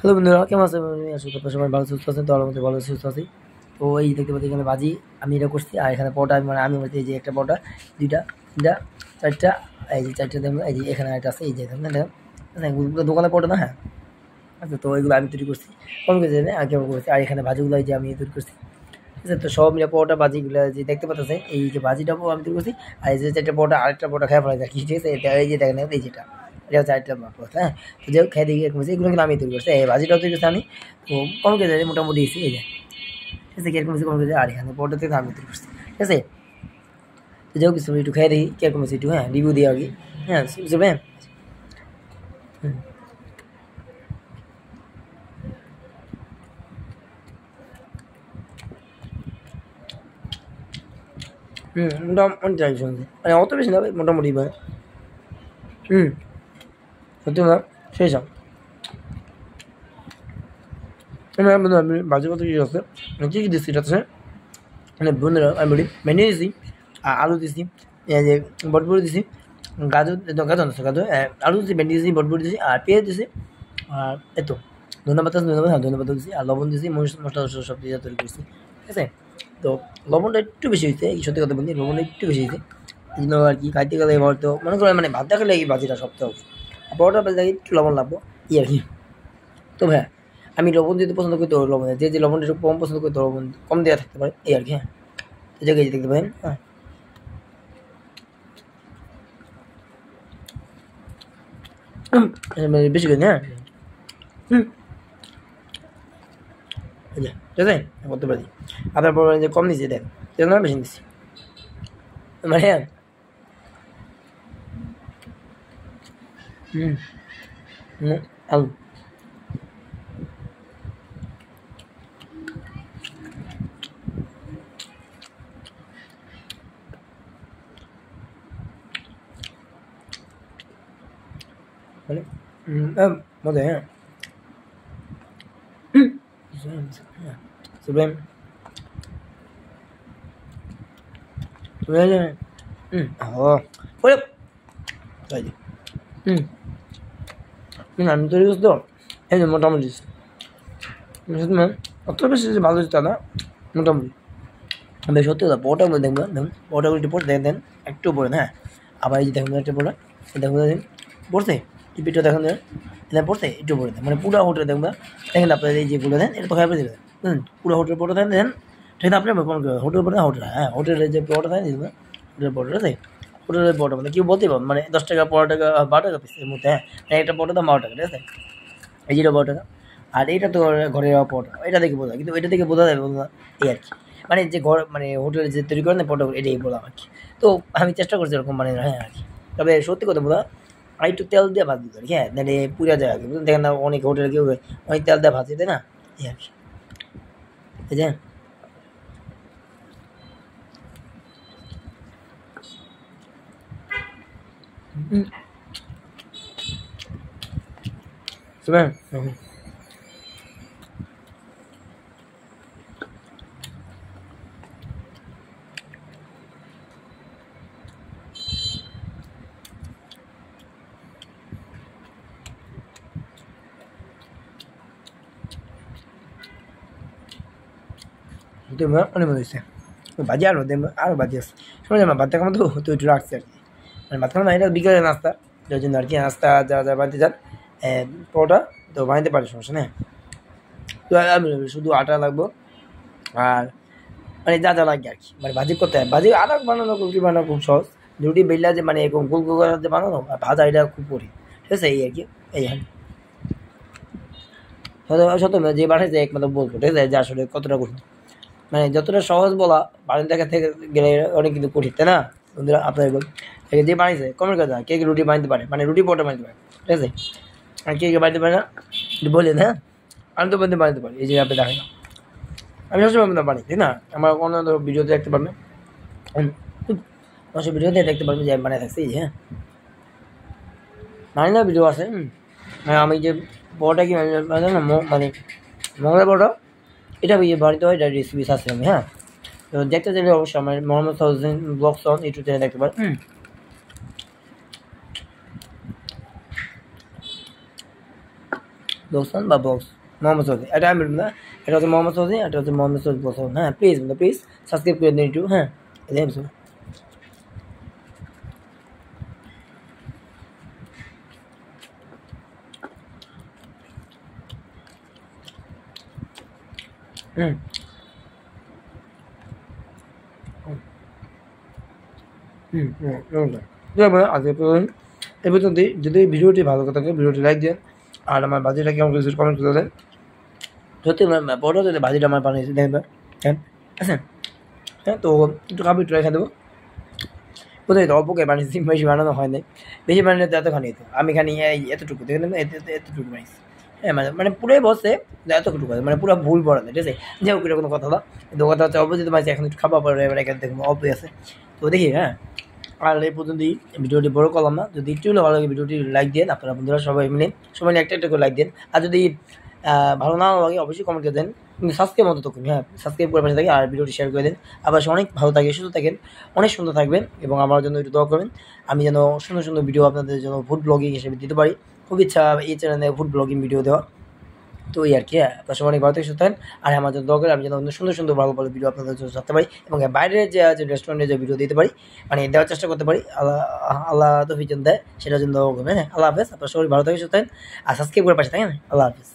Hello বন্ধুরা, কেমন আছেন? আমি আশা করি আপনারা সবাই ভালো সুস্থ আছেন। তো আমার মধ্যে ভালো সুস্থ আছি। তো এই দেখতে পাচ্ছি এখানে ভাজি আমি এটা করছি, আর এখানে পরোটা আমি বলছি এই যে একটা পরোটা, দুইটা, তিনটা, চারটা, এই যে চারটা দেখুন, এই যে এখানে একটা আছে, এই যে দেখুন দেখুন, এগুলো দোকানে পরোটা না, হ্যাঁ। আচ্ছা, তো এগুলো আমি তৈরি করছি, কম কেজি আর কেমন করছি। আর এখানে ভাজিগুলো এই যে আমি তৈরি করছি, ঠিক আছে। তো সব মিলে পরোটা ভাজিগুলো যে দেখতে পাচ্ছেন, এই যে ভাজিটাও আমি তৈরি করছি, আর এই যে চারটা পরোটা, আরেকটা পরোটা খেয়ে ফেলা যায়, ঠিক আছে। এই যে দেখেন, এই যেটা, এটা হচ্ছে আরেকটা পরোটা, হ্যাঁ। তো যে খেয়ে দিয়ে এরকম এগুলো কিন্তু আমি তৈরি করছি, এই ভাজিটাও তৈরি করছি আমি। তো কম কেজি মোটামুটি এসে এই যে, ঠিক আছে, কিরকম কম কেজি। আর এখানে পরোটা থেকে আমি তৈরি করছি, ঠিক আছে। তো যাও কিছু একটু খেয়ে দেখি কিরকম হচ্ছে, একটু হ্যাঁ রিভিউ দিয়ে আগে, হ্যাঁ বুঝবে। হুম মোটামুটি শুনছি, মানে অত বেশি না ভাই, মোটামুটি ভাই। হুম, সত্যি না, সেই সব বন্ধু আমি বাজে কথা কি আছে, কী কী দিচ্ছি এটা আছে, মানে বন্ধুরা আমি বলি ভেন্ডি দিছি, আর আলু দিছি, এই যে বটবড়ি দিছি, গাজর গাজর আছে, গাজর, আলু দিছি, ভেন্ডি দিছি, বটবড়ি দিছি, আর পেঁয়াজ দিছি, আর এতো ধন্যবাদ আছে, ধন্যবাদ, হ্যাঁ ধন্যবাদ দিছি, আর লবণ দিছি, মশলা টসলা সব দিয়ে তৈরি করছি, ঠিক আছে। তো লবণটা একটু বেশি হয়েছে, এই সত্যি কথা বলি, লবণটা একটু বেশি হয়েছে, এই জন্য আর কি খাইতে গেলে এবার তো মনে করেন মানে ভাতটা খেলে এই ভাজিটা সপ্তাহ হবে, আর পরোটা পেলে একটু লবণ লাগবো, এই আর কি। তো হ্যাঁ, আমি লবণ দিতে পছন্দ করি, তো লবণ দেয়, যে লবণটা একটু কম পছন্দ করি তো লবণ কম দেওয়া থাকতে পারে, এই আর কি, হ্যাঁ। তো জায়গায় দেখতে পারেন, হ্যাঁ। মানে বেশি করে, হ্যাঁ। হুম, এই যে ঠিক আছে, করতে পারি। আপনার পর যে কম নিচ্ছি দেন, তেল না বেশি নিচ্ছি, মানে হ্যাঁ। হুম হুম, আলু মানে মজা, হ্যাঁ। সুপ্রিম হুম, ও ওরে তাই যে, হুম আমি তৈরি করছি তো, এই যে মোটামুটি অত বেশি যে ভালো তা না, মোটামুটি। বেশ সত্যি কথা, পরোটার মধ্যে দেখবেন, দেখুন পরোটাগুলো একটু পরে দেখেন, একটু পরে, হ্যাঁ। আবার এই যে দেখুন একটা পড়া, দেখুন পড়ছে, টিপিটা দেখুন এটা পড়ছে, একটু পরে দেন, মানে পুরো হোটেল দেখবেন, দেখেন আপনার এই যেগুলো দেন এটা তো খাই দেবেন, পুরো হোটেল পরোটা দেন দেন, সেটা আপনি কোন হোটেল পরে হোটেল, হ্যাঁ হোটেলের যে পরোটা দেন দেখবেন, হোটেলের পরোটা আছে, হোটেলের পরোটা মানে কেউ বলতে পারবেন, মানে 10 টাকা 15 টাকা 12 টাকা পিস এর মধ্যে, হ্যাঁ। একটা পরোটা দাম 12 টাকা, ঠিক আছে, এই যেটা 12 টাকা। আর এটা তো ঘরের পরোটা, এটা দেখে বোঝা, কিন্তু এটা থেকে বোঝা যাবে বন্ধুরা, এই আর কি। মানে যে ঘর মানে হোটেলে যে তৈরি করেন পরোটা, এটাই বললাম আর কি। তো আমি চেষ্টা করছি এরকম মানে, হ্যাঁ আর কি। তবে সত্যি কথা বলা, আর একটু তেল দিয়ে ভাজি করি, হ্যাঁ, নাহলে পুড়ে যায় আগে, বুঝলেন, দেখেন না অনেক হোটেলে কেউ অনেক তেল দিয়ে ভাজি, তাই না, এই আর কি, এই যে শুনেন, অনেক মনে হচ্ছে ভাজি, আরও ভাজি আছে, শুনে না ভাত খাবো তো, তো একটু রাখছি আর কি, মানে ভাত খাবো না, এটা বিকেলের নাস্তা, যার জন্য আর কি, নাস্তা যারা যারা বানিতে চান পরোটা তো বানাতে পারে, সমস্যা নেই। তো আমি শুধু আটা লাগবো, আর মানে যা যা লাগে আর কি, মানে ভাজি করতে হয়, ভাজি আটা বানানো, রুটি বানানো খুব সহজ, রুটি বেললা যে মানে এরকম গোল গোল করে যে বানানো, আর ভাজা এটা খুব করি, ঠিক আছে, এই আর কি, এই আর সত্য যে বানাইছে একমাত্র বলবো, ঠিক আছে, যে আসলে কতটা কঠিন, মানে যতটা সহজ বলা বাড়ির দেখা থেকে গেলে অনেক কিন্তু কঠিন, তাই না বন্ধুরা। আপনার যে বানিয়েছে কমেন্ট করে দেয়, কে কে রুটি বানাইতে পারে, মানে রুটি পরোটা বানাইতে পারে, ঠিক আছে, আর কে কে বানাইতে পারে না একটু বললেন, হ্যাঁ। আমি তো বানাইতে পারি, এই যে আপনি দেখেন, আমি সবসময় আপনার বানাই, ঠিক না, আমার অন্য ভিডিওতে দেখতে পারবেন, অবশ্যই ভিডিওতে দেখতে পারবেন যে আমি বানাই থাকছি, হ্যাঁ। মানে না ভিডিও আছে, আমি যে বড়টা কি মানে না মানে মঙ্গলা বড়, এটা বাড়িতে হয়, এটা রেসিপি আছে আমি, হ্যাঁ। তো দেখতে চাইলে অবশ্যই আমার Mohammad Sauddin blogs on YouTube channel দেখতে পারেন, বক্সান বা বক্স মোহাম্মদ সৌদি, এটা আমি না, এটা হচ্ছে মোহাম্মদ সৌদি, এটা হচ্ছে মোহাম্মদ সৌদি বক্সান। হ্যাঁ প্লিজ প্লিজ সাবস্ক্রাইব করে দিন একটু। হ্যাঁ এটাই আমি হুম আজকে এ পর্যন্ত। যদি ভিডিওটি ভালো থাকে ভিডিওটি লাইক দেন, আর আমার বাজিটা কেমন করেছে কমেন্ট করে দেন। সত্যি বড় যদি বাজিটা আমার বানিয়েছে দেখবেন। হ্যাঁ আচ্ছা, হ্যাঁ তো একটু খাবো, একটু রেখে দেবো। কোথায় তো অল্পকে বানিয়েছি, বেশি বানানো হয় নাই। বেশি বানালে তো এতখানি তো আমি খানি এতটুকু দেখে নেবেন, এতটুকু বানিয়েছি। হ্যাঁ মানে পুরোই বসে এতটুকু আছে, মানে পুরো ভুল পড়া নেই, ঠিক আছে। যাই হোক এটা কোনো কথা না, কিন্তু কথা হচ্ছে অল্প যদি বানিয়েছি, এখন একটু খাবার পরে এবার এখানে দেখবো অল্পই আছে। তো দেখি হ্যাঁ, আর এই পর্যন্তই। ভিডিওটি বড় করলাম না, যদি একটু হলে ভালো লাগে ভিডিওটি লাইক দেন আপনারা বন্ধুরা সবাই মিলে একটা একটা করে লাইক দেন। আর যদি ভালো না লাগে অবশ্যই কমেন্ট করে দেন, কিন্তু সাবস্ক্রাইব মতো তখন, হ্যাঁ সাবস্ক্রাইব করে পাশে থাকে, আর ভিডিওটি শেয়ার করে দেন। আবার অনেক ভালো থাকে, সুস্থ থাকেন, অনেক সুন্দর থাকবেন, এবং আমার জন্য একটু দোয়া করবেন, আমি যেন সুন্দর সুন্দর ভিডিও আপনাদের জন্য ফুড ব্লগিং হিসেবে দিতে পারি। খুব ইচ্ছা এই চ্যানেলে ফুড ব্লগিং ভিডিও দেওয়া। তো এই আর কি, হ্যাঁ আপনার সবাই অনেক ভালো থেকে সুস্থ থাকেন, আর আমার জন্য দোয়া করে আমি যেন সুন্দর সুন্দর ভালো ভালো ভিডিও আপনাদের জন্য ছাড়তে পারি, এবং বাইরের যে আছে রেস্টুরেন্টে যে ভিডিও দিতে পারি, মানে দেওয়ার চেষ্টা করতে পারি। আল্লাহ আল্লাহ তৌফিক যেন দেয়, সেটার জন্য দোয়া করবেন। হ্যাঁ আল্লাহ হাফেজ, আপনার সবাই ভালো থেকে সুস্থ থাকেন, আর সাবস্ক্রাইব করে পাশে থাকেন। আল্লাহ হাফেজ।